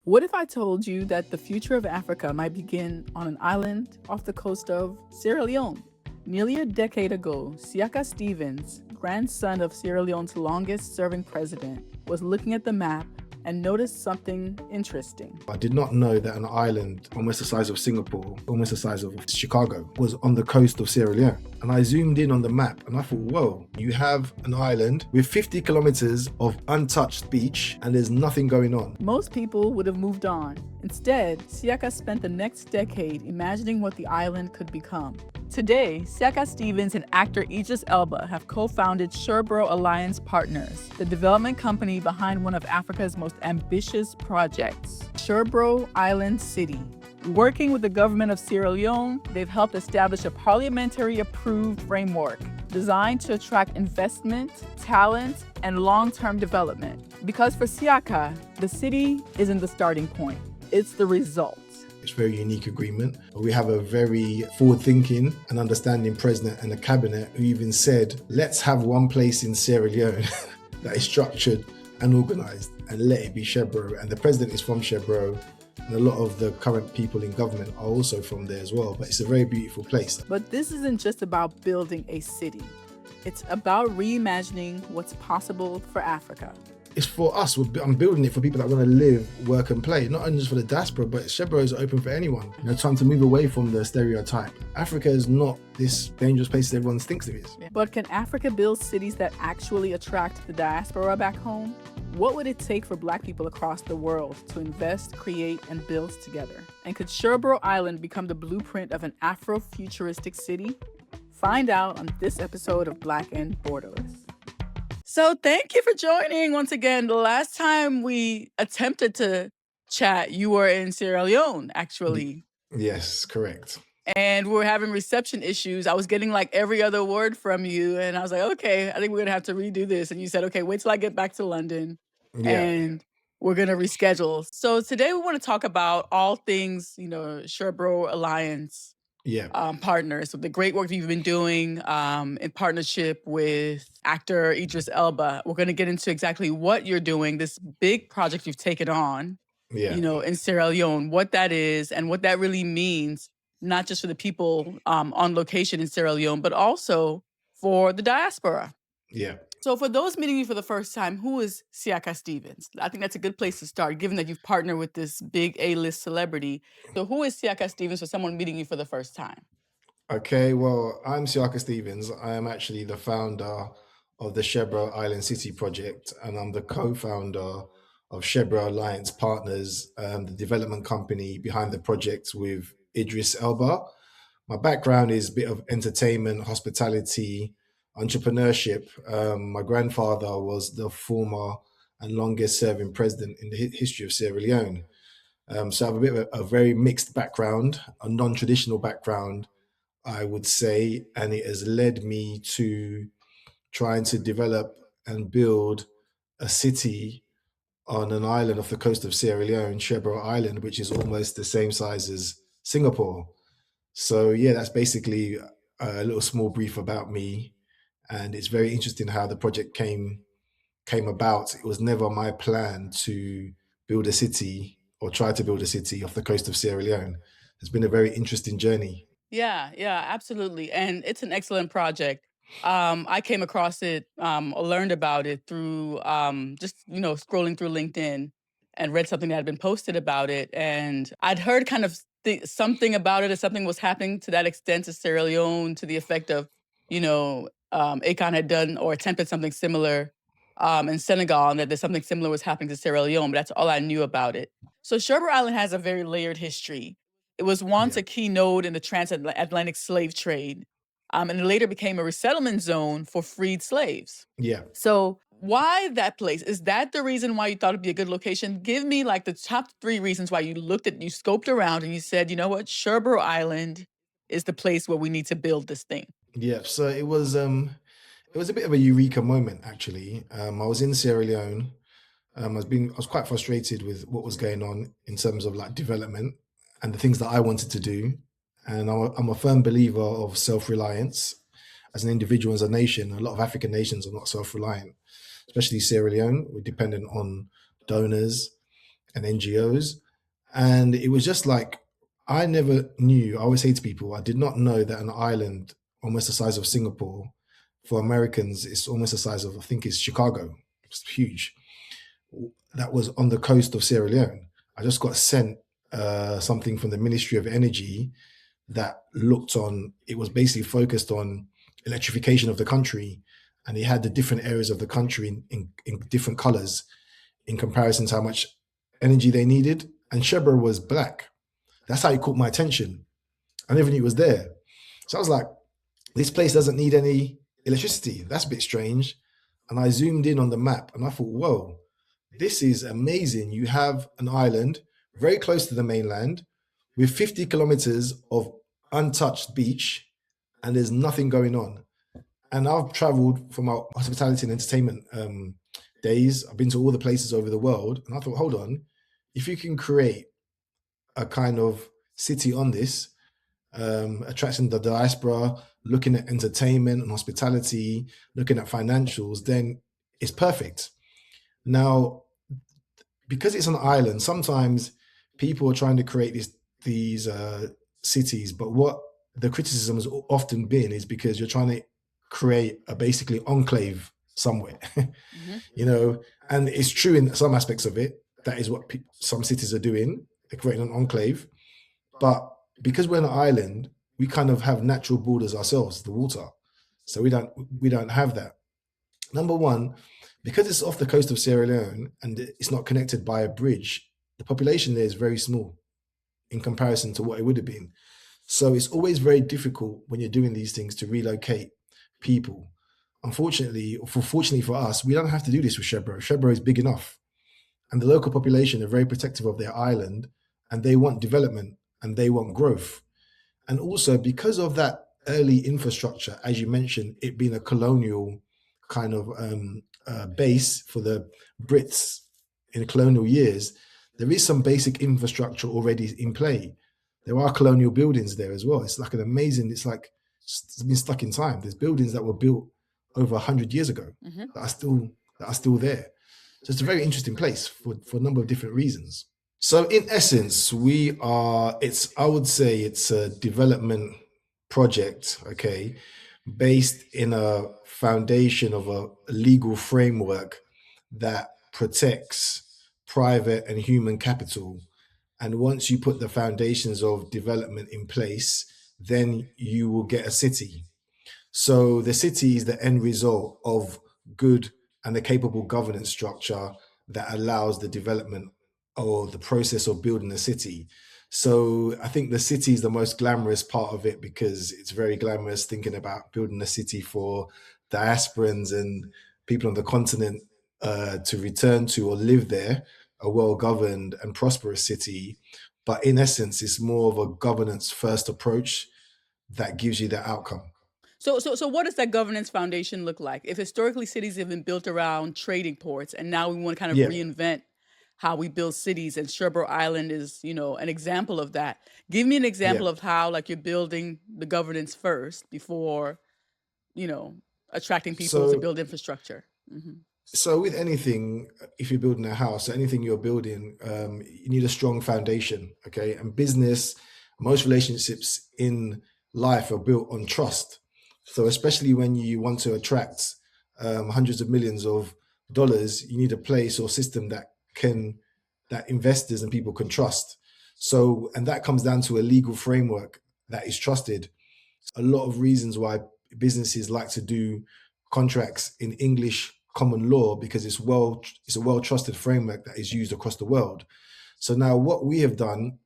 What if I told you that the future of Africa might begin on an island off the coast of Sierra Leone? Nearly a decade ago, Siaka Stevens, grandson of Sierra Leone's longest serving president, was looking at the map and noticed something interesting. I did not know that an island almost the size of Singapore, almost the size of Chicago, was on the coast of Sierra Leone. And I zoomed in on the map and I thought, whoa, you have an island with 50 kilometers of untouched beach and there's nothing going on. Most people would have moved on. Instead, Siaka spent the next decade imagining what the island could become. Today, Siaka Stevens and actor Idris Elba have co-founded Sherbro Alliance Partners, the development company behind one of Africa's most ambitious projects, Sherbro Island City. Working with the government of Sierra Leone, they've helped establish a parliamentary-approved framework designed to attract investment, talent, and long-term development. Because for Siaka, the city isn't the starting point, it's the result. It's a very unique agreement. We have a very forward-thinking and understanding president and a cabinet who even said, let's have one place in Sierra Leone that is structured and organized and let it be Sherbro. And the president is from Sherbro. And a lot of the current people in government are also from there as well. But it's a very beautiful place. But this isn't just about building a city. It's about reimagining what's possible for Africa. It's for us. I'm building it for people that want to live, work and play. Not only just for the diaspora, but Sherbro is open for anyone. Time to move away from the stereotype. Africa is not this dangerous place that everyone thinks it is. But can Africa build cities that actually attract the diaspora back home? What would it take for Black people across the world to invest, create, and build together? And could Sherbro Island become the blueprint of an Afro-futuristic city? Find out on this episode of Black Borderless. So thank you for joining once again. The last time we attempted to chat, you were in Sierra Leone, actually. Yes, correct. And we were having reception issues. I was getting like every other word from you. And I was like, okay, I think we're going to have to redo this. And you said, okay, wait till I get back to London. Yeah. And we're going to reschedule. So today we want to talk about all things, Sherbro Alliance Partners. So the great work that you've been doing in partnership with actor Idris Elba. We're going to get into exactly what you're doing, this big project you've taken on, in Sierra Leone, what that is and what that really means, not just for the people on location in Sierra Leone, but also for the diaspora. Yeah. So for those meeting you for the first time, who is Siaka Stevens? I think that's a good place to start, given that you've partnered with this big A-list celebrity. So who is Siaka Stevens for someone meeting you for the first time? Okay, well, I'm Siaka Stevens. I am actually the founder of the Sherbro Island City project, and I'm the co-founder of Sherbro Alliance Partners, the development company behind the project with Idris Elba. My background is a bit of entertainment, hospitality, entrepreneurship. My grandfather was the former and longest serving president in the history of Sierra Leone. So I have a bit of a very mixed background, a non-traditional background, I would say, and it has led me to trying to develop and build a city on an island off the coast of Sierra Leone, Sherbro Island, which is almost the same size as Singapore. So yeah, that's basically a little small brief about me. And it's very interesting how the project came about. It was never my plan to build a city or try to build a city off the coast of Sierra Leone. It's been a very interesting journey. Yeah, absolutely. And it's an excellent project. I came across it, learned about it through just, scrolling through LinkedIn and read something that had been posted about it. And I'd heard kind of something about it, as something was happening to that extent to Sierra Leone, to the effect of, Akon had done or attempted something similar in Senegal, and that there's something similar was happening to Sierra Leone, but that's all I knew about it. So Sherbro Island has a very layered history. It was once a key node in the transatlantic slave trade, and it later became a resettlement zone for freed slaves. Yeah. So why that place? Is that the reason why you thought it'd be a good location? Give me like the top 3 reasons why you scoped around and you said, you know what, Sherbro Island is the place where we need to build this thing. Yeah, so it was a bit of a eureka moment, actually. I was in Sierra Leone. I was quite frustrated with what was going on in terms of like development and the things that I wanted to do. And I'm a firm believer of self-reliance as an individual, as a nation. A lot of African nations are not self-reliant, especially Sierra Leone. We're dependent on donors and NGOs. And it was just like, I never knew. I always say to people, I did not know that an island almost the size of Singapore, for Americans, it's almost the size of, I think it's Chicago. It's huge. That was on the coast of Sierra Leone. I just got sent something from the Ministry of Energy that looked on, it was basically focused on electrification of the country. And it had the different areas of the country in different colors in comparison to how much energy they needed. And Sherbro was black. That's how it caught my attention. I never knew it was there. So I was like, this place doesn't need any electricity. That's a bit strange. And I zoomed in on the map and I thought, whoa, this is amazing. You have an island very close to the mainland with 50 kilometers of untouched beach, and there's nothing going on. And I've traveled for my hospitality and entertainment days. I've been to all the places over the world. And I thought, hold on, if you can create a kind of city on this, attracting the diaspora, looking at entertainment and hospitality, looking at financials, then it's perfect. Now, because it's an island, sometimes people are trying to create these cities, but what the criticism has often been is because you're trying to create a basically enclave somewhere, and it's true in some aspects of it. That is what some cities are doing. They're creating an enclave, but because we're an island, we kind of have natural borders ourselves, the water. So we don't have that. Number one, because it's off the coast of Sierra Leone and it's not connected by a bridge, the population there is very small in comparison to what it would have been. So it's always very difficult when you're doing these things to relocate people. Unfortunately, or fortunately for us, we don't have to do this with Sherbro. Sherbro is big enough. And the local population are very protective of their island, and they want development and they want growth. And also because of that early infrastructure, as you mentioned, it being a colonial kind of base for the Brits in colonial years, there is some basic infrastructure already in play. There are colonial buildings there as well. It's like it's like it's been stuck in time. There's buildings that were built over 100 years ago that are still there. So it's a very interesting place for a number of different reasons. So in essence, I would say it's a development project, okay, based in a foundation of a legal framework that protects private and human capital. And once you put the foundations of development in place, then you will get a city. So the city is the end result of good and a capable governance structure that allows the development or the process of building a city. So I think the city is the most glamorous part of it because it's very glamorous thinking about building a city for diasporans and people on the continent to return to or live there, a well-governed and prosperous city. But in essence, it's more of a governance first approach that gives you that outcome. So what does that governance foundation look like? If historically cities have been built around trading ports, and now we want to kind of Yeah, reinvent how we build cities, and Sherbro Island is, an example of that. Give me an yeah. example of how, like, you're building the governance first before, you know, attracting people to So build infrastructure. Hmm. So with anything, if you're building a house, anything you're building, you need a strong foundation, okay? And business, most relationships in life are built on trust. So especially when you want to attract hundreds of millions of dollars, you need a place or system that investors and people can trust. So, and that comes down to a legal framework that is trusted. A lot of reasons why businesses like to do contracts in English common law because it's a well trusted framework that is used across the world. So now what we have done,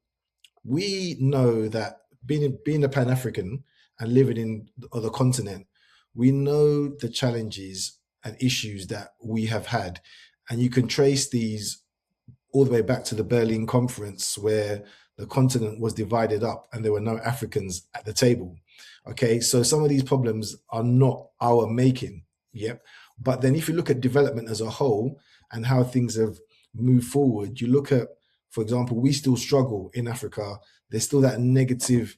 we know that being a Pan African and living in the continent, we know the challenges and issues that we have had, and you can trace these all the way back to the Berlin Conference, where the continent was divided up and there were no Africans at the table. Okay, so some of these problems are not our making. Yep. But then if you look at development as a whole and how things have moved forward, you look at, for example, we still struggle in Africa. There's still that negative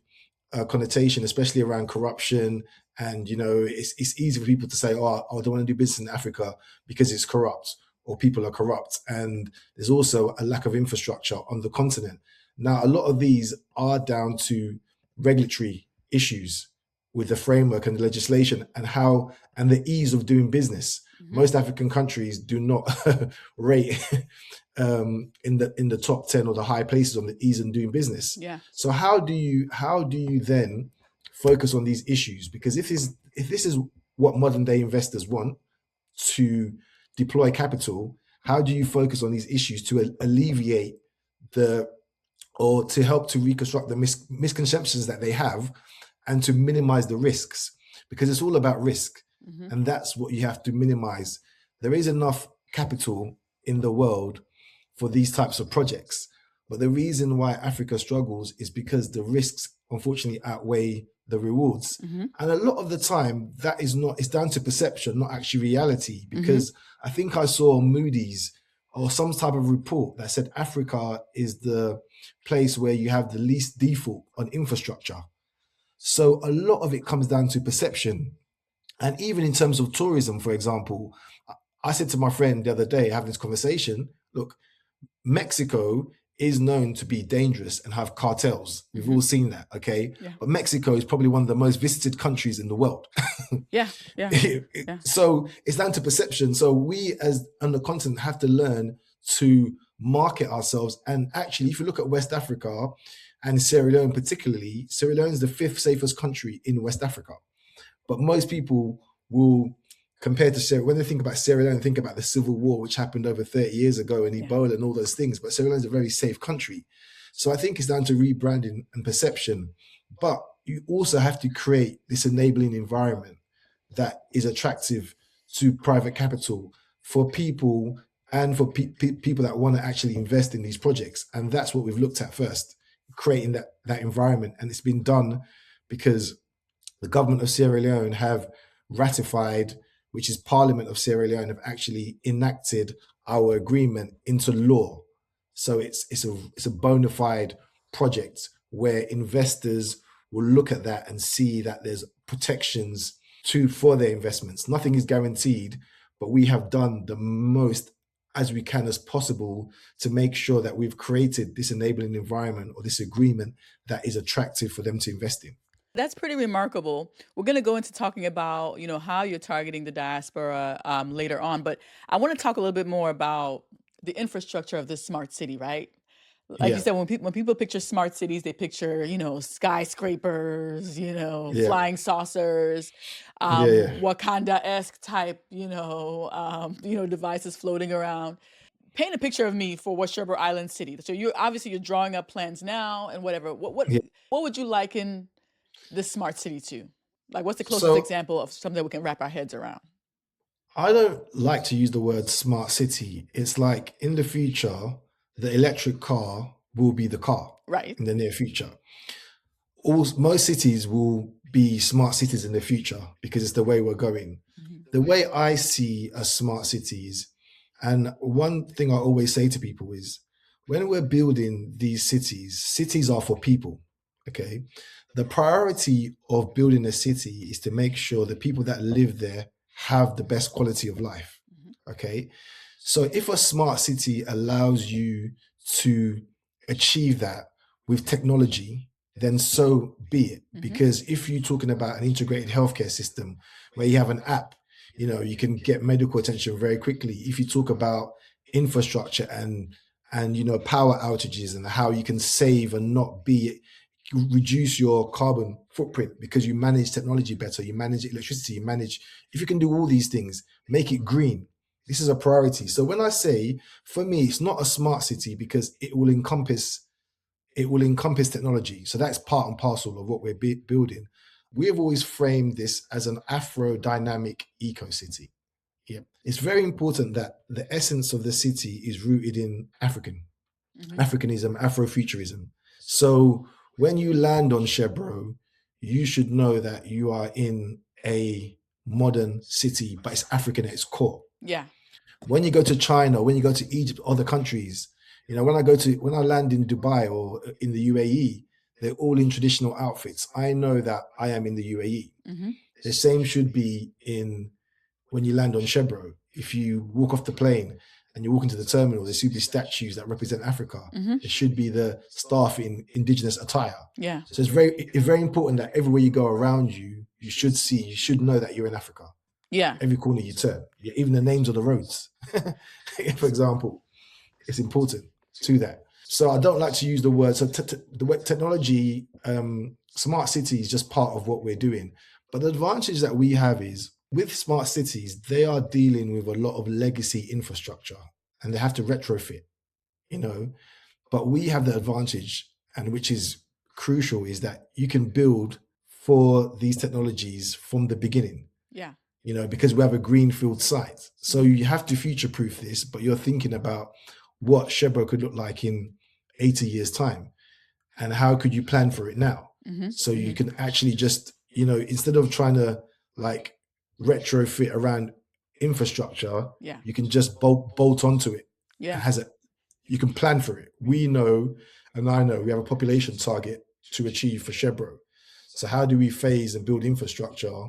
connotation, especially around corruption. And, it's easy for people to say, oh, I don't want to do business in Africa because it's corrupt, or people are corrupt. And there's also a lack of infrastructure on the continent. Now, a lot of these are down to regulatory issues with the framework and the legislation and the ease of doing business. Most African countries do not rate in the top 10 or the high places on the ease in doing business. Yeah. So how do you then focus on these issues? Because if this is what modern day investors want, to deploy capital, how do you focus on these issues to alleviate or to help to reconstruct the misconceptions that they have and to minimize the risks? Because it's all about risk, and that's what you have to minimize. There is enough capital in the world for these types of projects, but the reason why Africa struggles is because the risks unfortunately outweigh the rewards. And a lot of the time it's down to perception, not actually reality. Because I think I saw Moody's or some type of report that said Africa is the place where you have the least default on infrastructure. So a lot of it comes down to perception. And even in terms of tourism, for example, I said to my friend the other day, having this conversation, look, Mexico is known to be dangerous and have cartels. We've all seen that, okay? Yeah. But Mexico is probably one of the most visited countries in the world. Yeah. So it's down to perception. So we as on the continent have to learn to market ourselves. And actually, if you look at West Africa and Sierra Leone particularly, Sierra Leone is the 5th safest country in West Africa. But most people will, compared to when they think about Sierra Leone, think about the civil war, which happened over 30 years ago, and Ebola and all those things. But Sierra Leone is a very safe country. So I think it's down to rebranding and perception. But you also have to create this enabling environment that is attractive to private capital for people and for people that want to actually invest in these projects. And that's what we've looked at first, creating that environment. And it's been done because the government of Sierra Leone have ratified, which is Parliament of Sierra Leone, have actually enacted our agreement into law. So it's a bona fide project where investors will look at that and see that there's protections for their investments. Nothing is guaranteed, but we have done the most as we can as possible to make sure that we've created this enabling environment or this agreement that is attractive for them to invest in. That's pretty remarkable. We're going to go into talking about, how you're targeting the diaspora later on, but I want to talk a little bit more about the infrastructure of this smart city, right? Like you said, when people picture smart cities, they picture, skyscrapers, flying saucers, Wakanda-esque type, devices floating around. Paint a picture of me for what Sherbro Island City. So you're drawing up plans now and whatever. What would you liken this smart city to? Like, what's the closest example of something that we can wrap our heads around? I don't like to use the word smart city. It's like in the future, the electric car will be the car, right? In the near future. Most cities will be smart cities in the future because it's the way we're going. The way I see a smart cities, and one thing I always say to people is, when we're building these cities are for people, okay? The priority of building a city is to make sure the people that live there have the best quality of life, okay? So if a smart city allows you to achieve that with technology, then so be it. Because if you're talking about an integrated healthcare system where you have an app, you can get medical attention very quickly. If you talk about infrastructure and power outages and how you can save and reduce your carbon footprint because you manage technology better, you manage electricity, if you can do all these things, make it green. This is a priority. So when I say, for me, it's not a smart city because it will encompass technology. So that's part and parcel of what we're building. We have always framed this as an Afro-dynamic eco-city. Yeah. It's very important that the essence of the city is rooted in Africanism, Afrofuturism. So when you land on Sherbro, you should know that you are in a modern city, but it's African at its core. Yeah. When you go to China, when you go to Egypt, other countries, when I land in Dubai or in the UAE, they're all in traditional outfits. I know that I am in the UAE. The same should be when you land on Sherbro. if you walk off the plane and you walk into the terminal, there should be statues that represent Africa. Mm-hmm. There should be the staff in indigenous attire. Yeah. So it's very important that everywhere you go around you, you should know that you're in Africa. Yeah. Every corner you turn, even the names of the roads, for example, it's important to that. So I don't like to use the word. So the word technology, smart city is just part of what we're doing. But the advantage that we have is with smart cities, they are dealing with a lot of legacy infrastructure and they have to retrofit, but we have the advantage, and which is crucial, is that you can build for these technologies from the beginning. Yeah. Because we have a greenfield site. So you have to future-proof this, but you're thinking about what Sherbro could look like in 80 years' time. And how could you plan for it now? Mm-hmm. So you can actually just, instead of trying to like retrofit around infrastructure, you can just bolt onto it. Yeah. You can plan for it. We know, and I know, we have a population target to achieve for Sherbro. So how do we phase and build infrastructure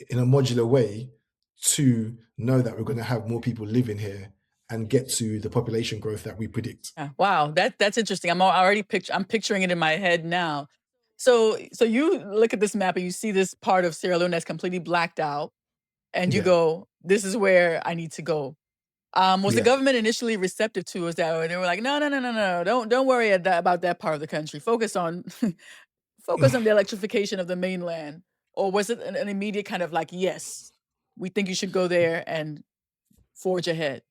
in a modular way to know that we're going to have more people living here and get to the population growth that we predict? Wow, that's interesting. I'm picturing it in my head now. So you look at this map and you see this part of Sierra Leone that's completely blacked out, and you go, "This is where I need to go." Was the government initially receptive to us that, or they were like, "No, don't worry about that part of the country. Focus on the electrification of the mainland," or was it an immediate kind of like, "Yes, we think you should go there and forge ahead"?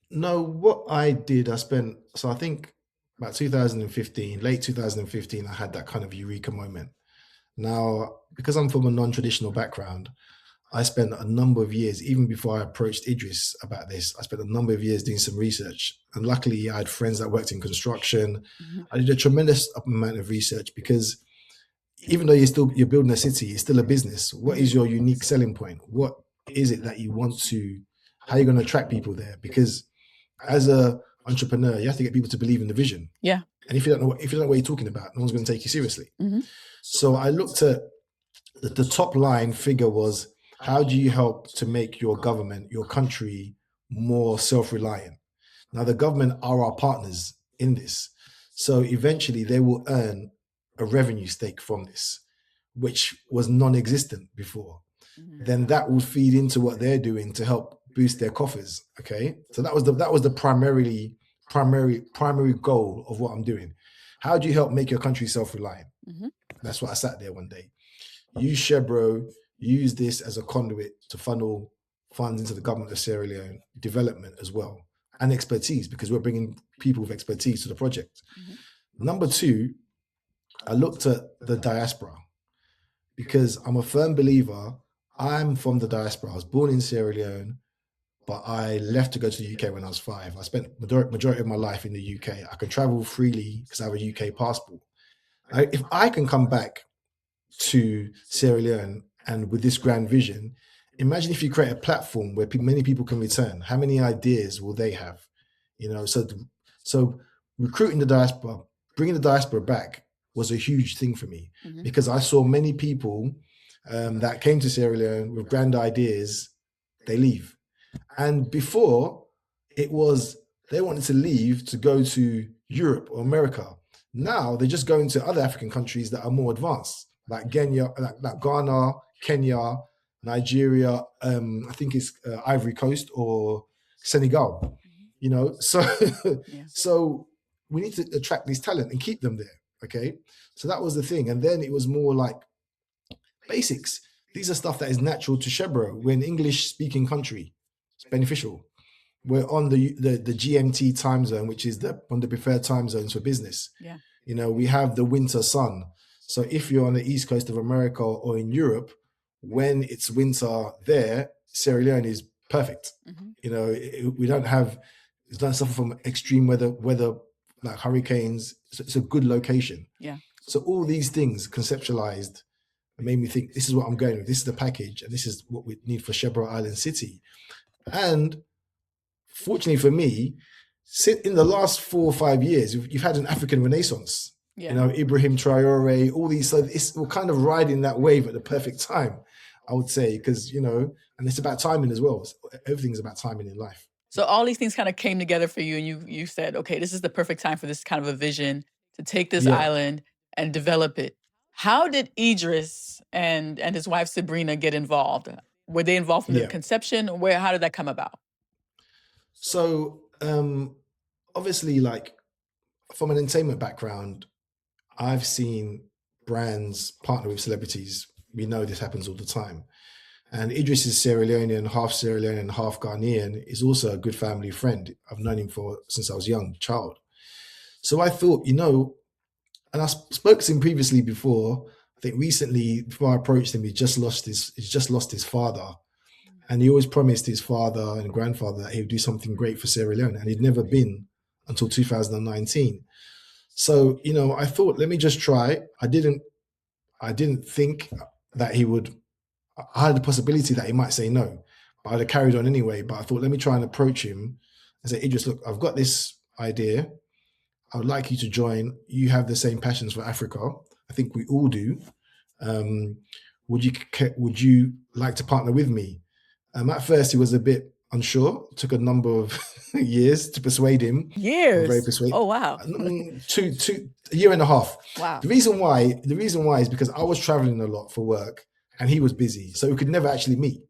No, what I did, I think about 2015, late 2015, I had that kind of eureka moment. Now, because I'm from a non-traditional background, I spent a number of years, even before I approached Idris about this, I spent a number of years doing some research. And luckily, I had friends that worked in construction. Mm-hmm. I did a tremendous amount of research because even though you're building a city, it's still a business. What is your unique selling point? What is it that you want to, how are you going to attract people there? Because as an entrepreneur, you have to get people to believe in the vision. Yeah. And if you don't know what you're talking about, no one's going to take you seriously. Mm-hmm. So I looked at the top line figure was, how do you help to make your government, your country, more self-reliant? Now, the government are our partners in this. So eventually they will earn a revenue stake from this, which was non-existent before. Mm-hmm. Then that will feed into what they're doing to help boost their coffers. Okay. So that was the primary goal of what I'm doing. How do you help make your country self-reliant? Mm-hmm. That's what I sat there one day. Use Sherbro, use this as a conduit to funnel funds into the government of Sierra Leone, development as well, and expertise, because we're bringing people with expertise to the project. Mm-hmm. Number two, I looked at the diaspora because I'm a firm believer. I'm from the diaspora. I was born in Sierra Leone, but I left to go to the UK when I was 5. I spent majority of my life in the UK. I can travel freely because I have a UK passport. If I can come back to Sierra Leone and with this grand vision, imagine if you create a platform where many people can return. How many ideas will they have? So recruiting the diaspora, bringing the diaspora back was a huge thing for me. Mm-hmm. Because I saw many people that came to Sierra Leone with grand ideas, they leave. And before, it was they wanted to leave to go to Europe or America. Now they're just going to other African countries that are more advanced, like Ghana, Kenya, Nigeria, I think it's Ivory Coast or Senegal. So we need to attract these talent and keep them there. Okay, so that was the thing. And then it was more like basics. These are stuff that is natural to Sherbro. We're an English-speaking country. It's beneficial. We're on the GMT time zone, which is one of the preferred time zones for business. Yeah. We have the winter sun. So if you're on the east coast of America or in Europe, when it's winter there, Sierra Leone is perfect. Mm-hmm. We don't suffer from extreme weather like hurricanes. It's a good location. Yeah. So all these things conceptualized and made me think, this is what I'm going with. This is the package, and this is what we need for Sherbro Island City. And fortunately for me, in the last 4 or 5 years, you've had an African renaissance. Yeah. Ibrahim Traore, all these. So we're kind of riding that wave at the perfect time. I would say, because, and it's about timing as well. Everything's about timing in life. So all these things kind of came together for you, and you said, okay, this is the perfect time for this kind of a vision to take this Yeah. island and develop it. How did Idris and his wife Sabrina get involved? Were they involved from the Yeah. conception? How did that come about? So obviously, like, from an entertainment background, I've seen brands partner with celebrities. We know this happens all the time. And Idris is Sierra Leonean, half Sierra Leonean, half Ghanaian. Is also a good family friend. I've known him since I was a young child. So I thought, and I spoke to him previously before. I think recently, before I approached him, he's just lost his father. And he always promised his father and grandfather that he would do something great for Sierra Leone. And he'd never been until 2019. So, I thought, let me just try. I didn't think that he would. I had the possibility that he might say no, but I'd have carried on anyway. But I thought, let me try and approach him and say, Idris, look, I've got this idea. I would like you to join. You have the same passions for Africa. I think we all do. Would you like to partner with me? At first, he was a bit unsure. It took a number of years to persuade him. Years? Very persuasive. Oh, wow. A year and a half. Wow. The reason why is because I was traveling a lot for work and he was busy, so we could never actually meet.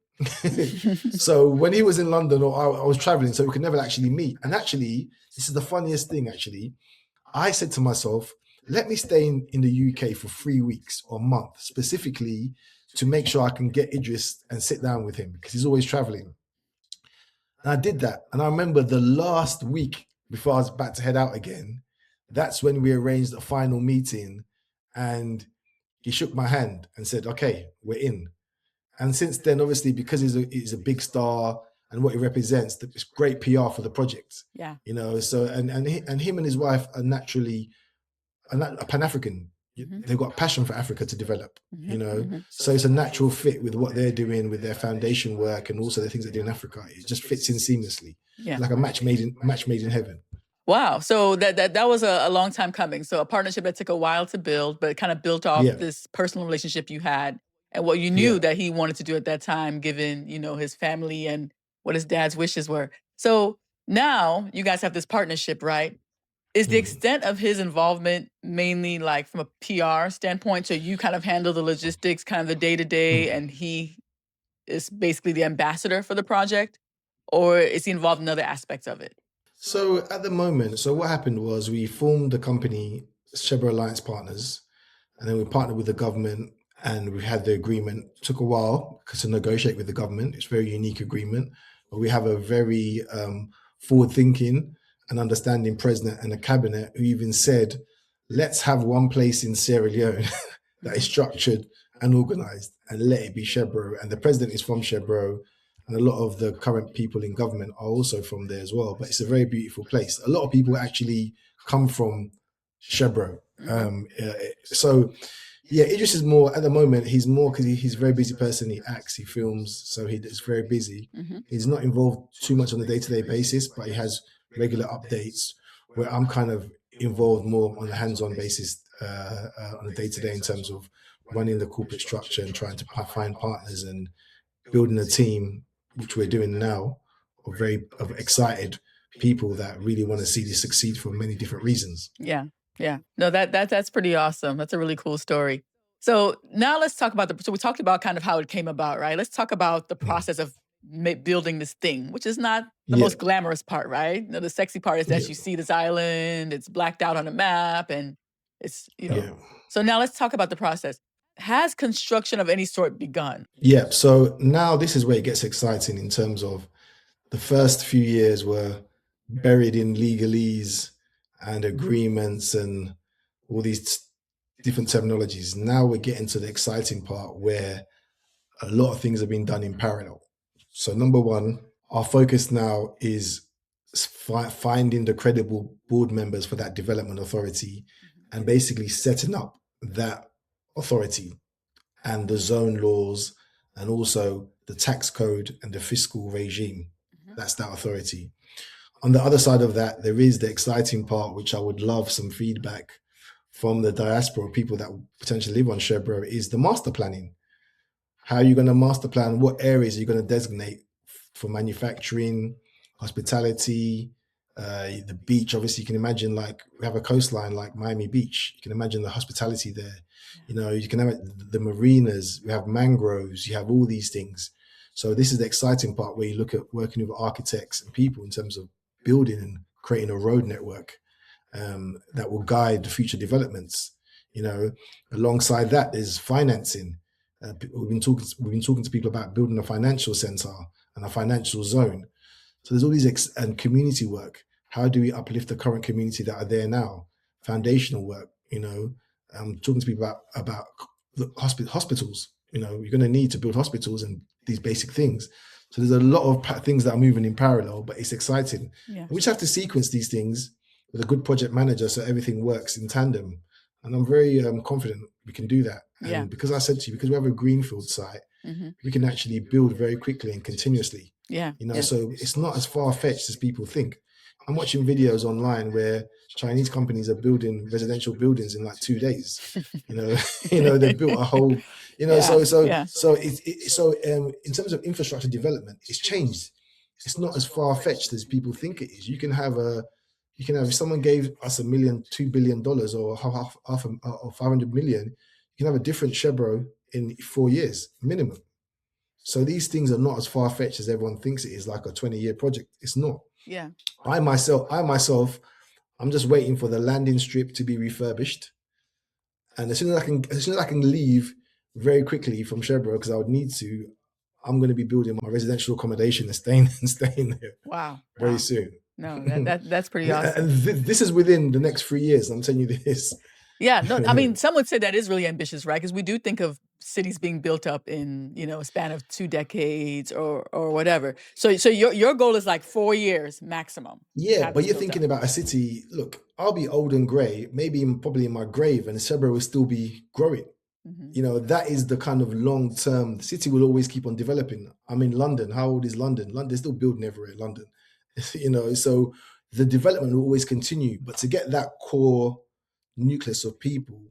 So when he was in London or I was traveling, so we could never actually meet. And actually, this is the funniest thing, actually. I said to myself, let me stay in the UK for 3 weeks or a month, specifically to make sure I can get Idris and sit down with him because he's always traveling. And I did that. And I remember the last week before I was about to head out again, that's when we arranged a final meeting and he shook my hand and said, okay, we're in. And since then, obviously, because he's a big star and what he represents, it's great PR for the project. Yeah. So, and him and his wife are naturally a Pan-African. Mm-hmm. They've got a passion for Africa to develop, So it's a natural fit with what they're doing with their foundation work and also the things they do in Africa. It just fits in seamlessly. Yeah. Like a match made in heaven. Wow. So that was a long time coming. So a partnership that took a while to build, but it kind of built off this personal relationship you had and what you knew that he wanted to do at that time, given, his family and what his dad's wishes were. So now you guys have this partnership, right? Is the extent of his involvement mainly like from a PR standpoint? So you kind of handle the logistics, kind of the day-to-day, and he is basically the ambassador for the project? Or is he involved in other aspects of it? So at the moment, what happened was we formed the company, Sherbro Alliance Partners, and then we partnered with the government and we had the agreement. It took a while to negotiate with the government. It's a very unique agreement, but we have a very forward-thinking and understanding president and a cabinet who even said, let's have one place in Sierra Leone that is structured and organized and let it be Sherbro. And the president is from Sherbro. And a lot of the current people in government are also from there as well. But it's a very beautiful place. A lot of people actually come from Sherbro. Idris is more, at the moment, he's more because he's a very busy person. He acts, he films, so he's very busy. Mm-hmm. He's not involved too much on a day-to-day basis, but he has regular updates where I'm kind of involved more on a hands-on basis on a day-to-day in terms of running the corporate structure and trying to find partners and building a team, which we're doing now, of excited people that really want to see this succeed for many different reasons. Yeah. No, that's pretty awesome. That's a really cool story. So now let's talk about so we talked about kind of how it came about, right? Let's talk about the process of building this thing, which is not the most glamorous part, right? The sexy part is that you see this island, it's blacked out on a map, and it's, So now let's talk about the process. Has construction of any sort begun? Yeah, so now this is where it gets exciting in terms of the first few years were buried in legalese and agreements and all these different terminologies. Now we're getting to the exciting part where a lot of things are being done in parallel. So number one, our focus now is finding the credible board members for that development authority and basically setting up that authority and the zone laws and also the tax code and the fiscal regime. That's that authority. On the other side of that, there is the exciting part, which I would love some feedback from the diaspora, people that potentially live on Sherbro, is the master planning. How are you going to master plan? What areas are you going to designate for manufacturing, hospitality, the beach? Obviously, you can imagine, like, we have a coastline like Miami Beach. You can imagine the hospitality there. You know, you can have the marinas. We have mangroves. You have all these things. So this is the exciting part, where you look at working with architects and people in terms of building and creating a road network that will guide future developments. You know, alongside that, there's financing. We've been talking to people about building a financial center and a financial zone. So there's all these and community work. How do we uplift the current community that are there now? Foundational work. You know, talking to people about the hospitals. You know, you're going to need to build hospitals and these basic things. So there's a lot of things that are moving in parallel, but it's exciting. Yeah. We just have to sequence these things with a good project manager so everything works in tandem. And I'm very confident we can do that. And because I said to you, because we have a greenfield site, we can actually build very quickly and continuously. Yeah. You know, so it's not as far-fetched as people think. I'm watching videos online where Chinese companies are building residential buildings in like 2 days. You know, they built a whole, you know, so in terms of infrastructure development, it's changed. It's not as far-fetched as people think it is. You can have if someone gave us $1 million, $2 billion, or half or 500 million, you can have a different Sherbro in 4 years minimum. So these things are not as far-fetched as everyone thinks it is, like a 20-year project. It's not. Yeah. I myself, I'm just waiting for the landing strip to be refurbished. And as soon as I can leave very quickly from Sherbro, because I would need to, I'm going to be building my residential accommodation and staying there. Wow. Very soon. No, that's pretty awesome. And this is within the next 3 years. I'm telling you this. Yeah, no, I mean, some would say that is really ambitious, right? Because we do think of cities being built up in, you know, a span of 2 decades or whatever. So your goal is like 4 years maximum. Yeah, but you're thinking about a city. Look, I'll be old and grey, probably in my grave, and Sherbro will still be growing. You know, that is the kind of long term. The city will always keep on developing. I'm in London. How old is London? They're still building everywhere in London. You know, so the development will always continue. But to get that core nucleus of people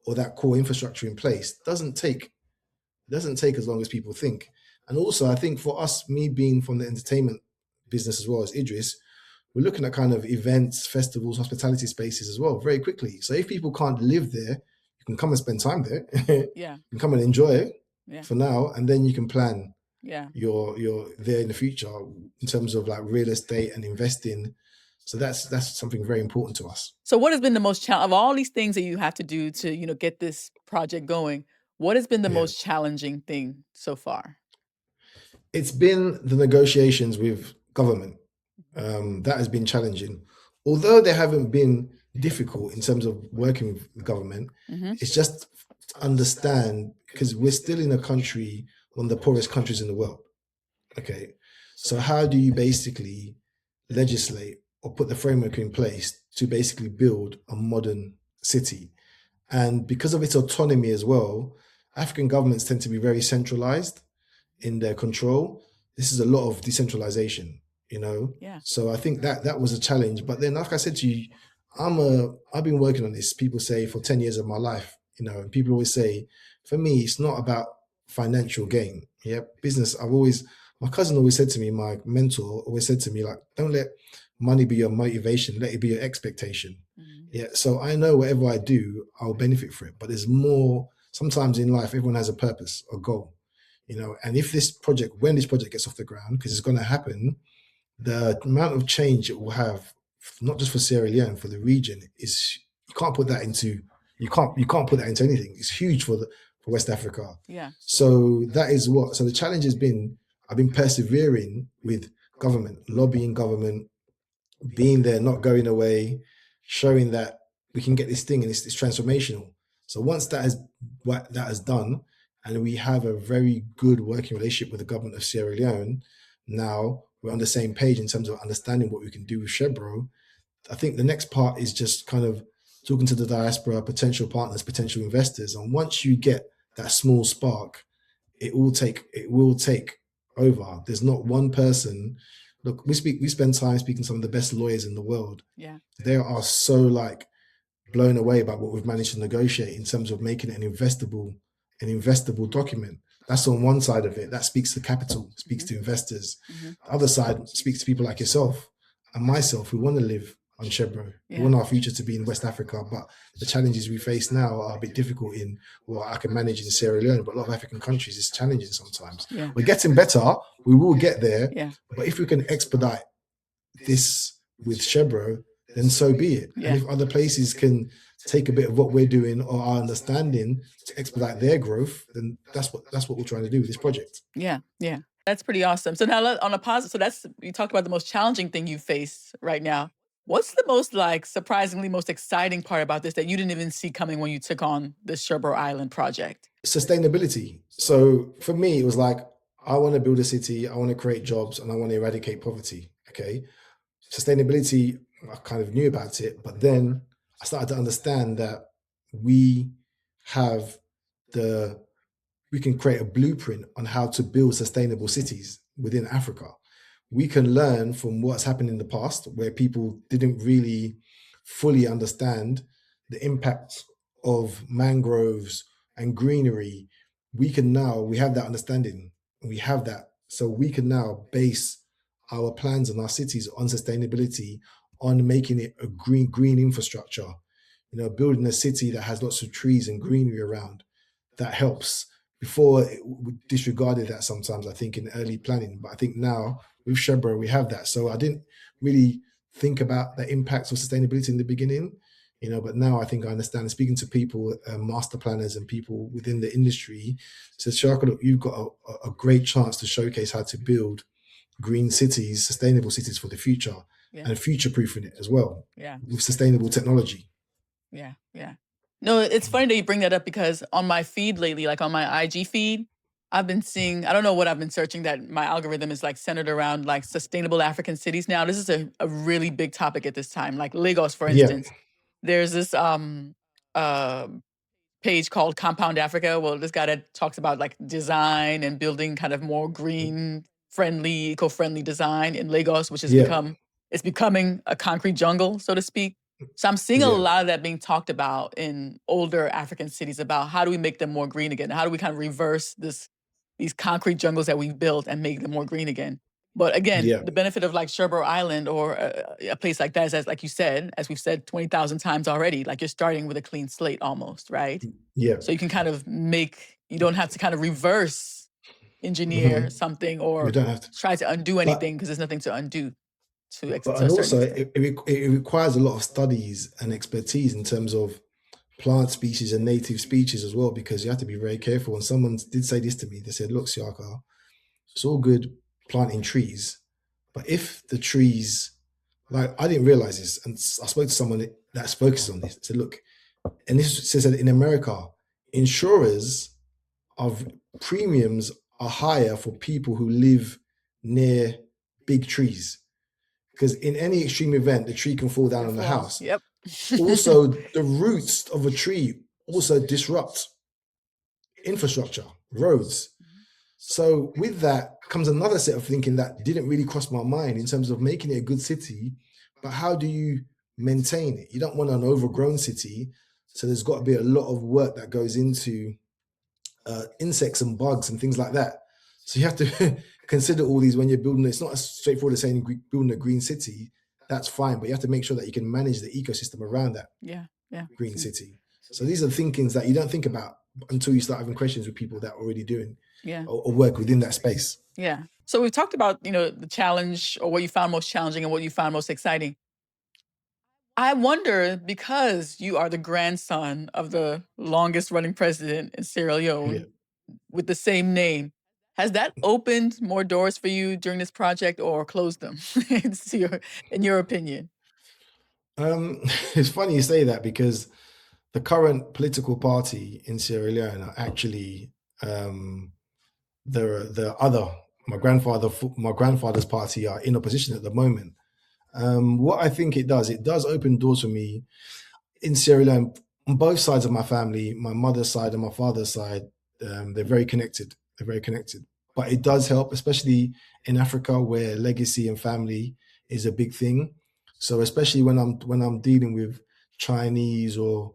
or that core infrastructure in place doesn't take as long as people think. And also, I think for us, me being from the entertainment business as well as Idris, we're looking at kind of events, festivals, hospitality spaces as well very quickly. So if people can't live there, you can come and spend time there. Yeah. You can come and enjoy it for now, and then you can plan your there in the future in terms of like real estate and investing. So that's something very important to us. So what has been the most challenge of all these things that you have to do to, you know, get this project going? What has been the most challenging thing so far? It's been the negotiations with government. That has been challenging. Although they haven't been difficult in terms of working with the government, it's just to understand, because we're still in a country, one of the poorest countries in the world. Okay. So how do you basically legislate or put the framework in place to basically build a modern city? And because of its autonomy as well, African governments tend to be very centralized in their control. This is a lot of decentralization, you know? Yeah. So I think that was a challenge. But then, like I said to you, I've been working on this, people say, for 10 years of my life, you know, and people always say, for me, it's not about financial gain. Yeah. Business, my cousin always said to me, my mentor always said to me, like, don't let money be your motivation, let it be your expectation. Yeah. So I know whatever I do, I'll benefit from it. But there's more. Sometimes in life, everyone has a purpose, a goal, you know. And if when this project gets off the ground, because it's going to happen, the amount of change it will have, not just for Sierra Leone, for the region, is you can't put that into anything. It's huge for West Africa. Yeah. So that is so the challenge has been, I've been persevering with government, lobbying government, being there, not going away, showing that we can get this thing and it's transformational. So once that has done, and we have a very good working relationship with the government of Sierra Leone, now we're on the same page in terms of understanding what we can do with Sherbro. I think the next part is just kind of talking to the diaspora, potential partners, potential investors. And once you get that small spark, it will take over. There's not one person. Look, we spend time speaking to some of the best lawyers in the world. Yeah. They are so like blown away by what we've managed to negotiate in terms of making it an investable document. That's on one side of it. That speaks to capital, speaks to investors. Hmm. The other side speaks to people like yourself and myself who want to live on Sherbro. We Yeah. want our future to be in West Africa, but the challenges we face now are a bit difficult in what I can manage in Sierra Leone, but a lot of African countries is challenging sometimes. Yeah. We're getting better. We will get there. Yeah. But if we can expedite this with Sherbro, then so be it. Yeah. And if other places can take a bit of what we're doing or our understanding to expedite their growth, then that's what we're trying to do with this project. Yeah. Yeah. That's pretty awesome. So now on a positive, so that's, you talked about the most challenging thing you face right now. What's the most like surprisingly most exciting part about this that you didn't even see coming when you took on this Sherbro Island project? Sustainability. So for me, it was like, I want to build a city, I want to create jobs, and I want to eradicate poverty. Okay. Sustainability, I kind of knew about it, but then I started to understand that we have we can create a blueprint on how to build sustainable cities within Africa. We can learn from what's happened in the past where people didn't really fully understand the impact of mangroves and greenery. We have that understanding. We have that. So we can now base our plans and our cities on sustainability, on making it a green infrastructure, building a city that has lots of trees and greenery around. That helps. Before, we disregarded that sometimes, I think, in early planning. But I think now with Sherbro, we have that. So I didn't really think about the impacts of sustainability in the beginning, but now I think I understand. Speaking to people, master planners and people within the industry, says, Shaka, look, you've got a great chance to showcase how to build green cities, sustainable cities for the future, and future-proofing it as well with sustainable technology. Yeah. No, it's funny that you bring that up because on my feed lately, like on my IG feed, I've been seeing, I don't know what I've been searching that my algorithm is like centered around like sustainable African cities now. This is a really big topic at this time. Like Lagos, for instance, there's this page called Compound Africa. Well, this guy that talks about like design and building kind of more green friendly, eco-friendly design in Lagos, which has it's becoming a concrete jungle, so to speak. So I'm seeing a lot of that being talked about in older African cities about how do we make them more green again? How do we kind of reverse these concrete jungles that we've built and make them more green again? But again, the benefit of like Sherbro Island or a place like that is, as like you said, as we've said 20,000 times already, like you're starting with a clean slate almost, right? Yeah. So you can kind of you don't have to kind of reverse engineer something or try to undo anything because there's nothing to undo. And also, it requires a lot of studies and expertise in terms of plant species and native species as well, because you have to be very careful. And someone did say this to me. They said, look, Siaka, it's all good planting trees, but if the trees, like, I didn't realize this, and I spoke to someone that focuses on this. I said, look, and this says that in America, insurers of premiums are higher for people who live near big trees. Because in any extreme event, the tree can fall down on the house. Yep. Also, the roots of a tree also disrupt infrastructure, roads. So with that comes another set of thinking that didn't really cross my mind in terms of making it a good city, but how do you maintain it? You don't want an overgrown city. So there's got to be a lot of work that goes into insects and bugs and things like that. So you have to consider all these when you're building. It's not as straightforward as saying building a green city. That's fine, but you have to make sure that you can manage the ecosystem around that green city. So these are thinkings that you don't think about until you start having questions with people that are already doing or work within that space. Yeah. So we've talked about, the challenge or what you found most challenging and what you found most exciting. I wonder, because you are the grandson of the longest running president in Sierra Leone with the same name, has that opened more doors for you during this project or closed them, in your opinion? It's funny you say that because the current political party in Sierra Leone are actually my grandfather's party are in opposition at the moment. What I think it does open doors for me in Sierra Leone on both sides of my family, my mother's side and my father's side. They're very connected. But it does help, especially in Africa where legacy and family is a big thing. So especially when I'm dealing with Chinese or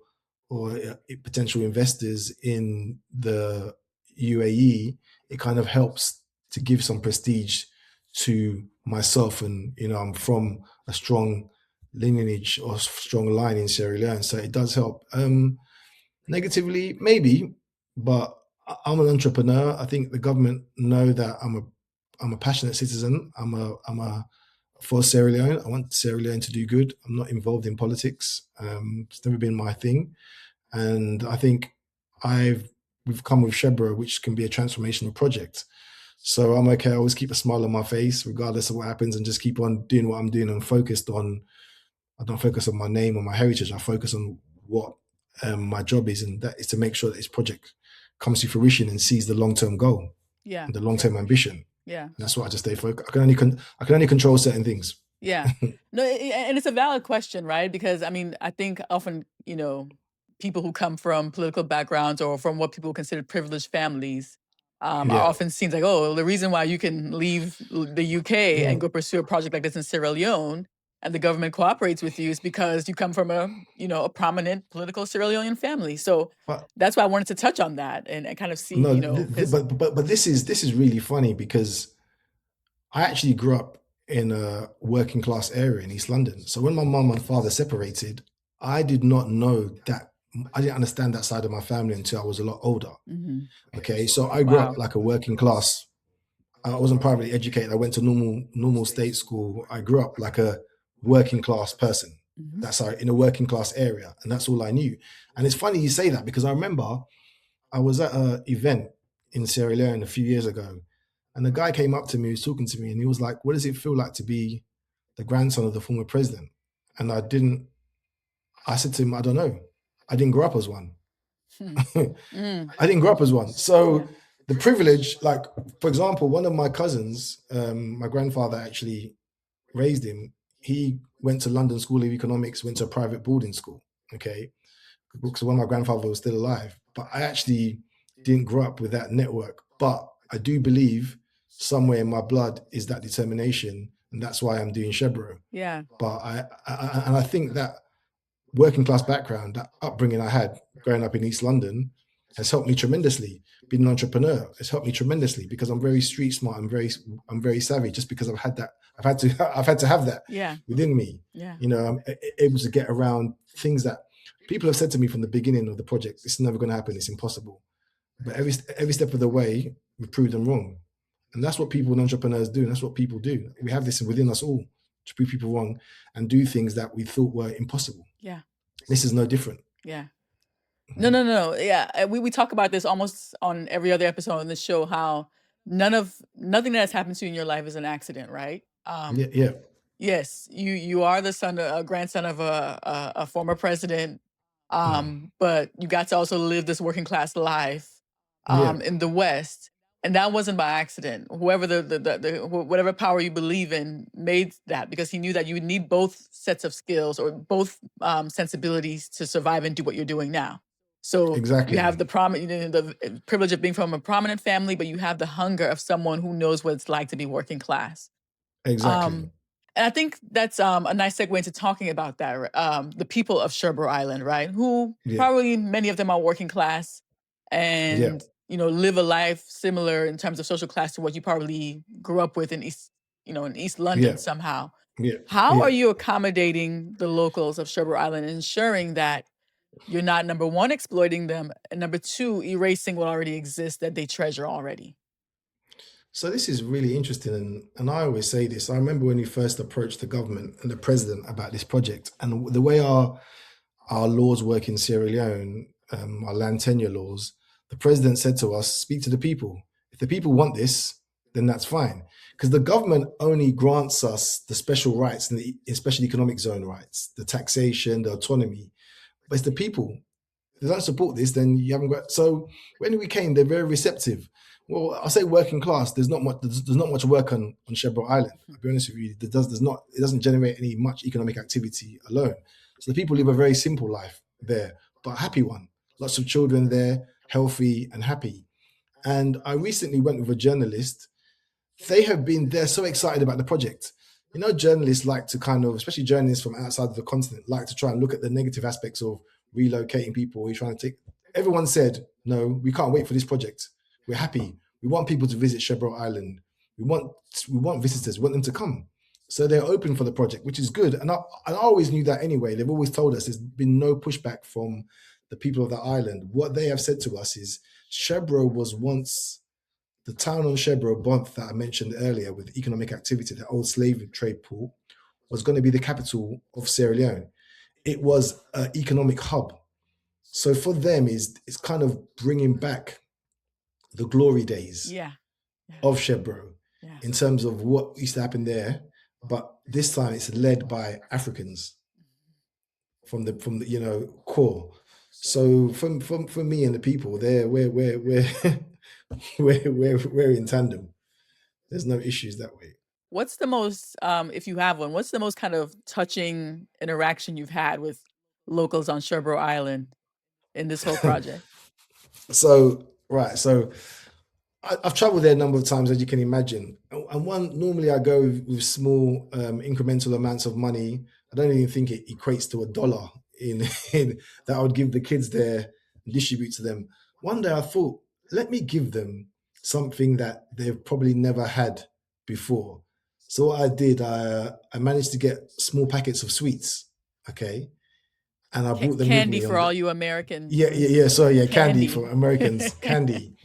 potential investors in the UAE, it kind of helps to give some prestige to myself. And, I'm from a strong lineage or strong line in Sierra Leone. So it does help. Negatively, maybe, but I'm an entrepreneur. I think the government know that I'm a passionate citizen. I'm a for Sierra Leone. I want Sierra Leone to do good. I'm not involved in politics. It's never been my thing. And I think we've come with Sherbro, which can be a transformational project. So I'm okay. I always keep a smile on my face, regardless of what happens, and just keep on doing what I'm doing and I don't focus on my name or my heritage. I focus on what my job is, and that is to make sure that this project comes to fruition and sees the long-term goal Yeah. and the long-term ambition. Yeah. And that's why I just stay focused. I can only control certain things. Yeah. No, and it's a valid question, right? Because I think often, people who come from political backgrounds or from what people consider privileged families are Yeah. often seen like, oh, the reason why you can leave the UK and go pursue a project like this in Sierra Leone and the government cooperates with you is because you come from a prominent political Sierra Leonean family. So that's why I wanted to touch on that and kind of see, but this is really funny because I actually grew up in a working class area in East London. So when my mum and father separated, I did not know that. I didn't understand that side of my family until I was a lot older. Mm-hmm. Okay, so I grew up like a working class. I wasn't privately educated. I went to normal state school. I grew up like a working class person. Mm-hmm. That's in a working class area, and that's all I knew. And it's funny you say that because I remember I was at an event in Sierra Leone a few years ago, and the guy came up to me, he was talking to me, and he was like, "What does it feel like to be the grandson of the former president?" And I said to him, "I don't know. I didn't grow up as one." I didn't grow up as one. So the privilege, like, for example, one of my cousins, my grandfather actually raised him. He went to London School of Economics, went to a private boarding school, okay? Because when my grandfather was still alive. But I actually didn't grow up with that network. But I do believe somewhere in my blood is that determination, and that's why I'm doing Sherbro. Yeah. But I think that working class background, that upbringing I had growing up in East London has helped me tremendously. Being an entrepreneur has helped me tremendously because I'm very street smart. I'm very savvy just because I've had that. I've had to have that within me. Yeah. I'm able to get around things that people have said to me from the beginning of the project, it's never going to happen. It's impossible. But every step of the way, we've proved them wrong. And that's what people and entrepreneurs do. And that's what people do. We have this within us all to prove people wrong and do things that we thought were impossible. Yeah. This is no different. Yeah. No. Yeah. We talk about this almost on every other episode on this show, how nothing that has happened to you in your life is an accident, right? Yeah. Yes, you are the grandson of a former president, but you got to also live this working class life in the West, and that wasn't by accident. Whoever whatever power you believe in made that because he knew that you would need both sets of skills or both sensibilities to survive and do what you're doing now. So exactly. You have the privilege of being from a prominent family, but you have the hunger of someone who knows what it's like to be working class. Exactly. And I think that's a nice segue into talking about that. The people of Sherbro Island, right? Who probably many of them are working class and live a life similar in terms of social class to what you probably grew up with in East London somehow. How are you accommodating the locals of Sherbro Island and ensuring that you're not, number one, exploiting them, and number two, erasing what already exists that they treasure already? So this is really interesting, and I always say this. I remember when we first approached the government and the president about this project, and the way our laws work in Sierra Leone, our land tenure laws, the president said to us, speak to the people. If the people want this, then that's fine. Because the government only grants us the special rights and the special economic zone rights, the taxation, the autonomy. But it's the people. If they don't support this, then you haven't got. So when we came, they're very receptive. Well, I'll say working class. There's not much work on Sherbro Island. I'll be honest with you. It doesn't generate any much economic activity alone. So the people live a very simple life there, but a happy one. Lots of children there, healthy and happy. And I recently went with a journalist. They're so excited about the project. Journalists like to kind of, especially journalists from outside of the continent, like to try and look at the negative aspects of relocating people. Everyone said, no, we can't wait for this project. We're happy. We want people to visit Sherbro Island. We want visitors. We want them to come. So they're open for the project, which is good. And I always knew that anyway. They've always told us there's been no pushback from the people of the island. What they have said to us is Sherbro was once the town on Sherbro, Bonth, that I mentioned earlier, with economic activity, the old slave trade port, was going to be the capital of Sierra Leone. It was an economic hub. So for them, it's kind of bringing back the glory days of Sherbro in terms of what used to happen there. But this time it's led by Africans from the core. So for me and the people there, we're we're in tandem. There's no issues that way. What's the most, if you have one, what's the most kind of touching interaction you've had with locals on Sherbro Island in this whole project? So I've traveled there a number of times, as you can imagine. And normally I go with small incremental amounts of money. I don't even think it equates to $1 in that I would give the kids there and distribute to them. One day I thought, let me give them something that they've probably never had before. So what I did, I managed to get small packets of sweets, okay? And I brought them candy with me for all you Americans. Yeah. Sorry, yeah, candy for Americans, candy.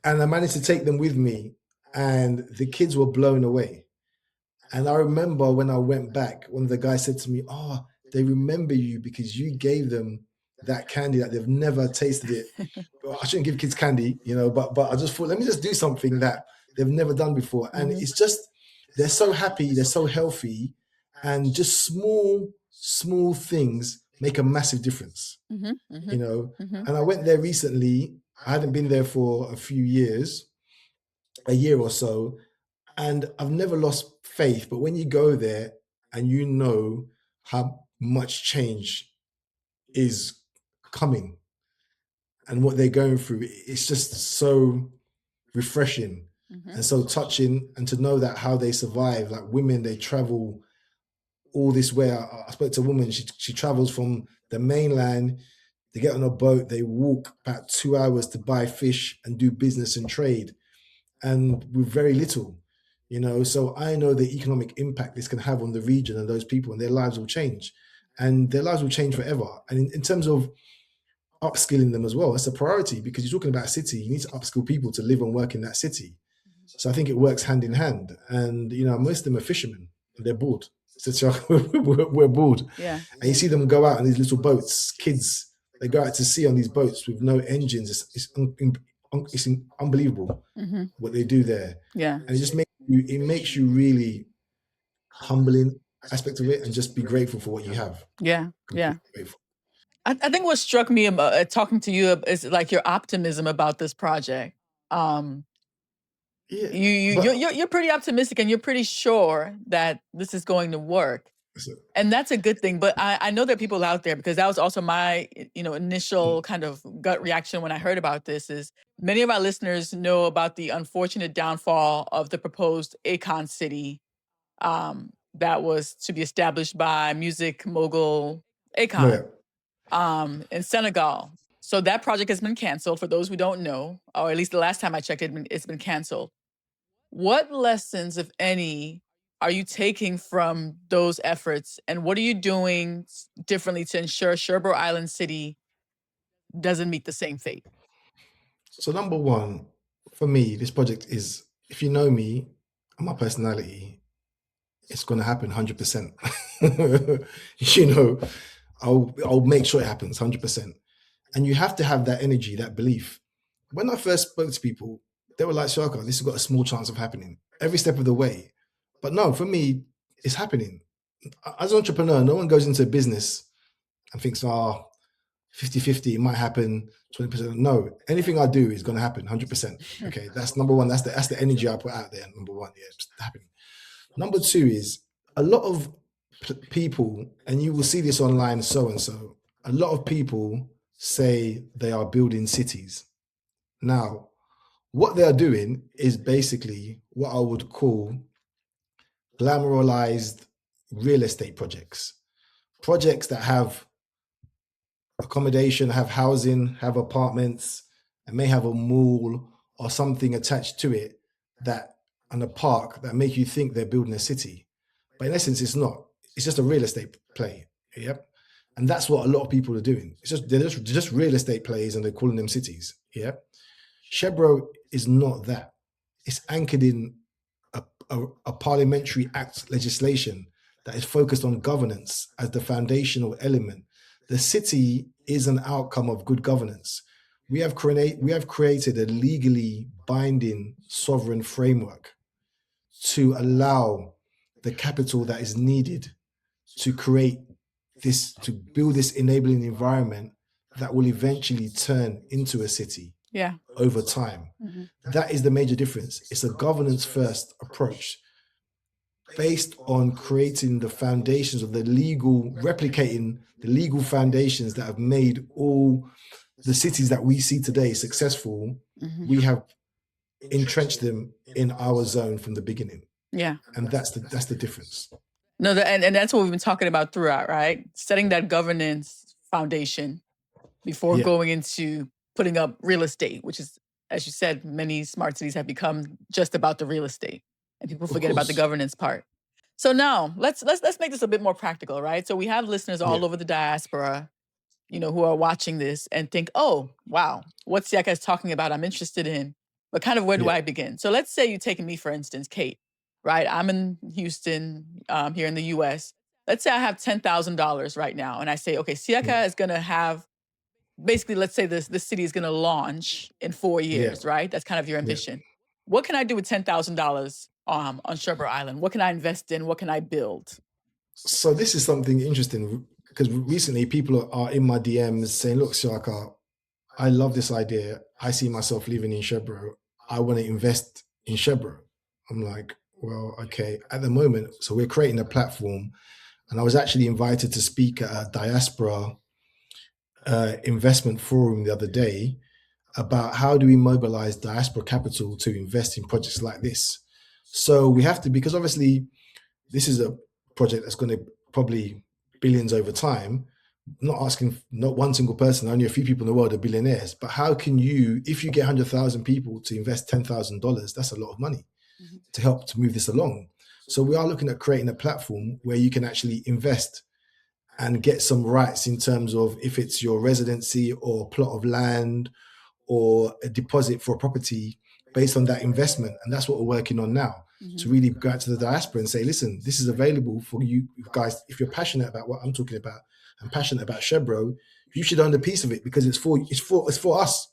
And I managed to take them with me, and the kids were blown away. And I remember when I went back, one of the guys said to me, "Oh, they remember you because you gave them that candy that they've never tasted it." Well, I shouldn't give kids candy, but I just thought, let me just do something that they've never done before. And it's just, they're so happy, they're so healthy, and just small things make a massive difference, And I went there recently. I hadn't been there for a few years, a year or so, and I've never lost faith. But when you go there and you know how much change is coming and what they're going through, it's just so refreshing and so touching. And to know that how they survive, like women, they travel all this way. I spoke to a woman, she travels from the mainland. They get on a boat, they walk about 2 hours to buy fish and do business and trade, and with very little, So I know the economic impact this can have on the region and those people, and their lives will change. And their lives will change forever. And in terms of upskilling them as well, that's a priority, because you're talking about a city. You need to upskill people to live and work in that city. So I think it works hand in hand. And, most of them are fishermen. They're bored. So we're bored. Yeah. And you see them go out on these little boats, kids. They go out to sea on these boats with no engines. It's unbelievable what they do there. Yeah. And it just makes you really humbling aspect of it, and just be grateful for what you have. Yeah. Grateful. I think what struck me about talking to you is like your optimism about this project. You're pretty optimistic, and you're pretty sure that this is going to work. And that's a good thing. But I know there are people out there, because that was also my, initial kind of gut reaction when I heard about this, is many of our listeners know about the unfortunate downfall of the proposed Akon city that was to be established by music mogul Akon in Senegal. So that project has been canceled, for those who don't know, or at least the last time I checked, it's been canceled. What lessons, if any, are you taking from those efforts, and what are you doing differently to ensure Sherbro Island City doesn't meet the same fate? So number one, for me, this project is, if you know me and my personality, it's going to happen 100%. I'll make sure it happens 100%. And you have to have that energy, that belief. When I first spoke to people, they were like, "Siaka, this has got a small chance of happening every step of the way." But no, for me, it's happening. As an entrepreneur, no one goes into business and thinks, 50-50, it might happen, 20%. No, anything I do is going to happen 100%. Okay, that's number one. That's the energy I put out there. Number one, yeah, it's happening. Number two is a lot of people, and you will see this online, so a lot of people say they are building cities. Now, what they are doing is basically what I would call glamorized real estate projects that have accommodation, have housing, have apartments, and may have a mall or something attached to it that and a park that make you think they're building a city. But in essence, it's not. It's just a real estate play. Yep. And that's what a lot of people are doing. They're just real estate plays and they're calling them cities. Yeah. Sherbro is not that. It's anchored in a parliamentary act legislation that is focused on governance as the foundational element. The city is an outcome of good governance. We have created a legally binding sovereign framework to allow the capital that is needed to create this, to build this enabling environment that will eventually turn into a city over time. That is the major difference. It's a governance first approach based on creating the foundations of replicating the legal foundations that have made all the cities that we see today successful. We have entrenched them in our zone from the beginning. Yeah. And that's the difference. No, and that's what we've been talking about throughout, right? Setting that governance foundation before going into putting up real estate, which is, as you said, many smart cities have become just about the real estate, and people forget about the governance part. So now let's make this a bit more practical, right? So we have listeners all over the diaspora, who are watching this and think, oh, wow, what Siaka is talking about, I'm interested in, but kind of where do I begin? So let's say you're taking me, for instance, Kate, right? I'm in Houston, here in the US. Let's say I have $10,000 right now. And I say, okay, Siaka is going to have, basically, let's say this city is going to launch in 4 years, right? That's kind of your ambition. What can I do with $10,000 on Sherbro Island? What can I invest in? What can I build? So this is something interesting, because recently people are in my DMs saying, look, Siaka, I love this idea. I see myself living in Sherbro. I want to invest in Sherbro. I'm like, well, okay, at the moment, so we're creating a platform, and I was actually invited to speak at a Diaspora investment forum the other day about how do we mobilize diaspora capital to invest in projects like this. So we have to, because obviously this is a project that's going to probably billions over time. Not asking, not one single person, only a few people in the world are billionaires, but how can you, if you get 100,000 people to invest $10,000, that's a lot of money to help to move this along. So we are looking at creating a platform where you can actually invest and get some rights in terms of if it's your residency or plot of land or a deposit for a property based on that investment. And that's what we're working on now, to really go out to the diaspora and say, listen, this is available for you guys. If you're passionate about what I'm talking about and passionate about Sherbro, you should own a piece of it, because it's for us.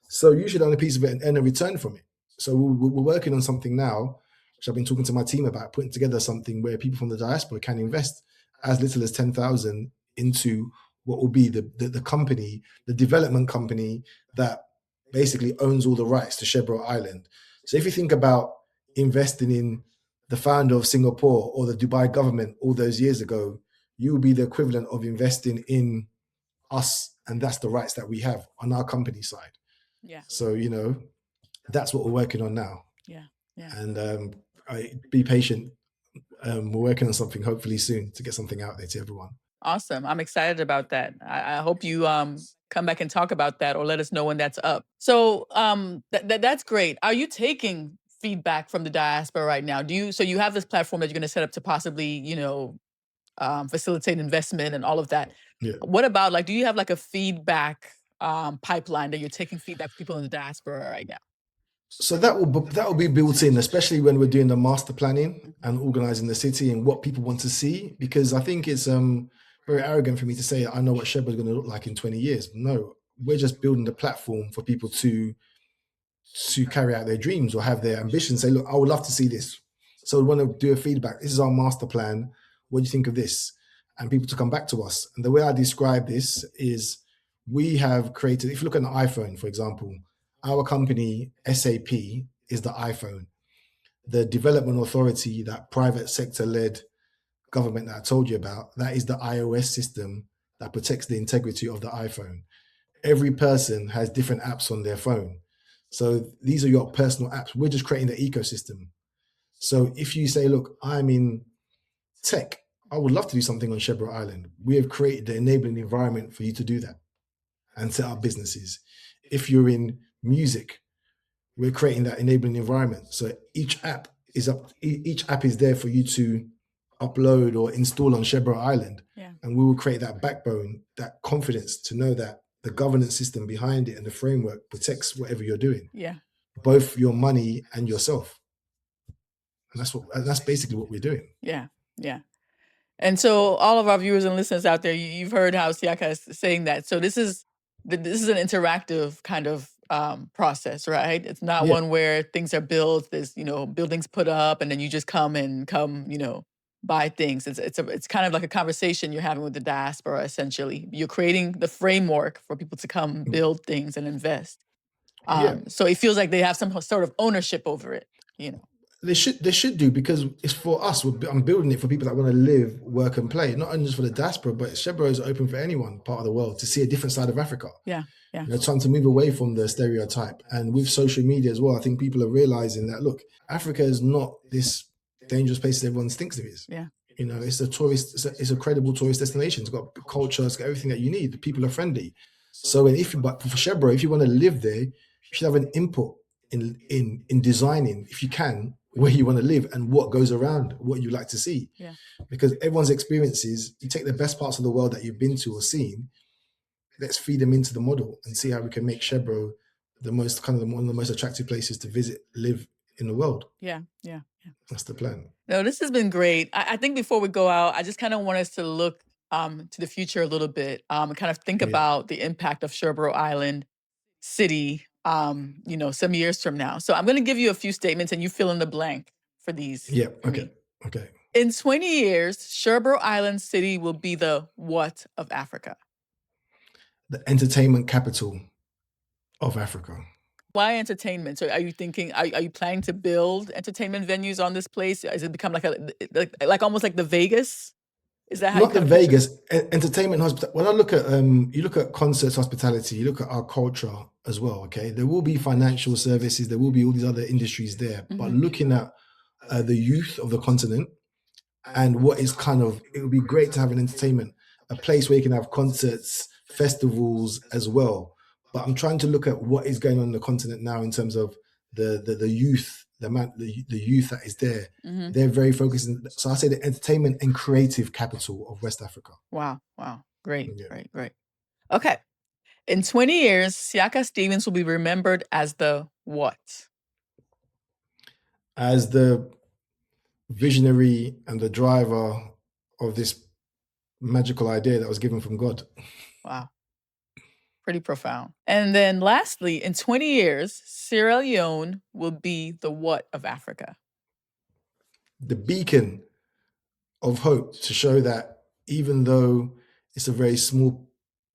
So you should own a piece of it and earn a return from it. So we're working on something now, which I've been talking to my team about, putting together something where people from the diaspora can invest as little as 10,000 into what will be the company, the development company that basically owns all the rights to Sherbro Island. So if you think about investing in the founder of Singapore or the Dubai government all those years ago, you will be the equivalent of investing in us, and that's the rights that we have on our company side. Yeah. So, that's what we're working on now. Yeah. And be patient. We're working on something hopefully soon to get something out there to everyone. Awesome. I'm excited about that. I hope you come back and talk about that, or let us know when that's up. So that's great. Are you taking feedback from the diaspora right now? So you have this platform that you're going to set up to possibly, facilitate investment and all of that. Yeah. What about, do you have a feedback pipeline that you're taking feedback from people in the diaspora right now? So that will be built in, especially when we're doing the master planning and organizing the city and what people want to see. Because I think it's very arrogant for me to say I know what Sherbro is going to look like in 20 years. No, we're just building the platform for people to carry out their dreams or have their ambitions. Say, look, I would love to see this. So we want to do a feedback. This is our master plan. What do you think of this? And people to come back to us. And the way I describe this is we have created, if you look at an iPhone, for example, our company, SAP, is the iPhone. The development authority, that private sector-led government that I told you about, that is the iOS system that protects the integrity of the iPhone. Every person has different apps on their phone. So these are your personal apps. We're just creating the ecosystem. So if you say, look, I'm in tech, I would love to do something on Sherbro Island. We have created the enabling environment for you to do that and set up businesses. if you're in music, we're creating that enabling environment. So each app is there for you to upload or install on Sherbro Island. Yeah. And we will create that backbone, that confidence to know that the governance system behind it and the framework protects whatever you're doing. Yeah. Both your money and yourself. And that's basically what we're doing. Yeah. Yeah. And so all of our viewers and listeners out there, you've heard how Siaka is saying that. So this is an interactive kind of process, right? It's not one where things are built, there's, buildings put up and then you just come, buy things. It's kind of like a conversation you're having with the diaspora, essentially. You're creating the framework for people to come build things and invest. So it feels like they have some sort of ownership over it, They should do, because it's for us. I'm building it for people that want to live, work, and play. Not only just for the diaspora, but Sherbro is open for anyone part of the world to see a different side of Africa. Yeah, yeah. Trying to move away from the stereotype, and with social media as well, I think people are realizing that look, Africa is not this dangerous place that everyone thinks it is. Yeah. It's a credible tourist destination. It's got culture, it's got everything that you need. The people are friendly. So, but for Sherbro, if you want to live there, you should have an input in designing, if you can, where you want to live and what goes around, what you like to see. Yeah. Because everyone's experiences, you take the best parts of the world that you've been to or seen, let's feed them into the model and see how we can make Sherbro one of the most attractive places to visit, live in the world. Yeah, yeah, yeah. That's the plan. No, this has been great. I think before we go out, I just kind of want us to look to the future a little bit, and kind of think about the impact of Sherbro Island City, some years from now. So I'm going to give you a few statements and you fill in the blank for these. Yeah, okay. Okay. In 20 years, Sherbro Island City will be the what of Africa? The entertainment capital of Africa. Why entertainment? So are you thinking, are you planning to build entertainment venues on this place? Has it become like almost like the Vegas? Is that how? Not the Vegas, entertainment hospitality. When I look at you look at concerts, hospitality, you look at our culture as well. Okay, there will be financial services, there will be all these other industries there, but looking at the youth of the continent and what is it would be great to have an entertainment, a place where you can have concerts, festivals as well. But I'm trying to look at what is going on in the continent now in terms of the youth, the youth that is there. They're very focused. So I say the entertainment and creative capital of West Africa. Wow. Great. Okay. In 20 years, Siaka Stevens will be remembered as the what? As the visionary and the driver of this magical idea that was given from God. Wow. Pretty profound. And then lastly, in 20 years, Sierra Leone will be the what of Africa? The beacon of hope, to show that even though it's a very small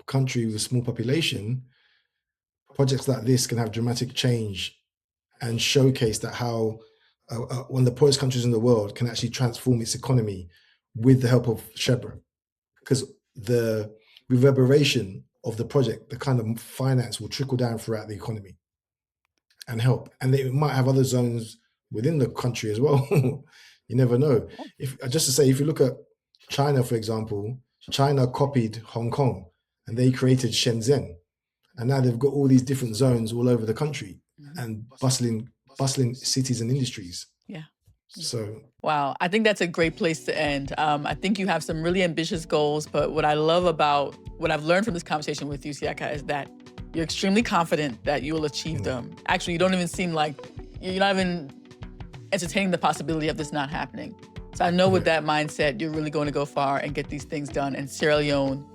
country with a small population, projects like this can have dramatic change and showcase that how one of the poorest countries in the world can actually transform its economy with the help of Sherbro. Because the reverberation of the project, the kind of finance will trickle down throughout the economy and help. And they might have other zones within the country as well. You never know. Just to say, if you look at China, for example, China copied Hong Kong and they created Shenzhen. And now they've got all these different zones all over the country and bustling cities and industries. Yeah. So wow, I think that's a great place to end. I think you have some really ambitious goals, but what I love about what I've learned from this conversation with you, Siaka, is that you're extremely confident that you will achieve them. Actually, you don't even seem like, you're not even entertaining the possibility of this not happening. So I know with that mindset, you're really going to go far and get these things done, and Sierra Leone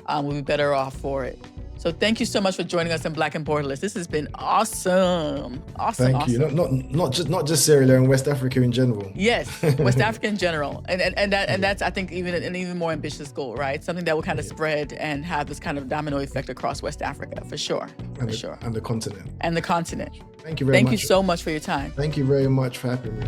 will be better off for it. So thank you so much for joining us in Black and Borderless. This has been awesome. Thank you. Not just Sierra Leone, West Africa in general. Yes, West Africa in general, and that's I think even an even more ambitious goal, right? Something that will kind of spread and have this kind of domino effect across West Africa, for sure. And the continent. And the continent. Thank you very much. Thank you so much for your time. Thank you very much for having me.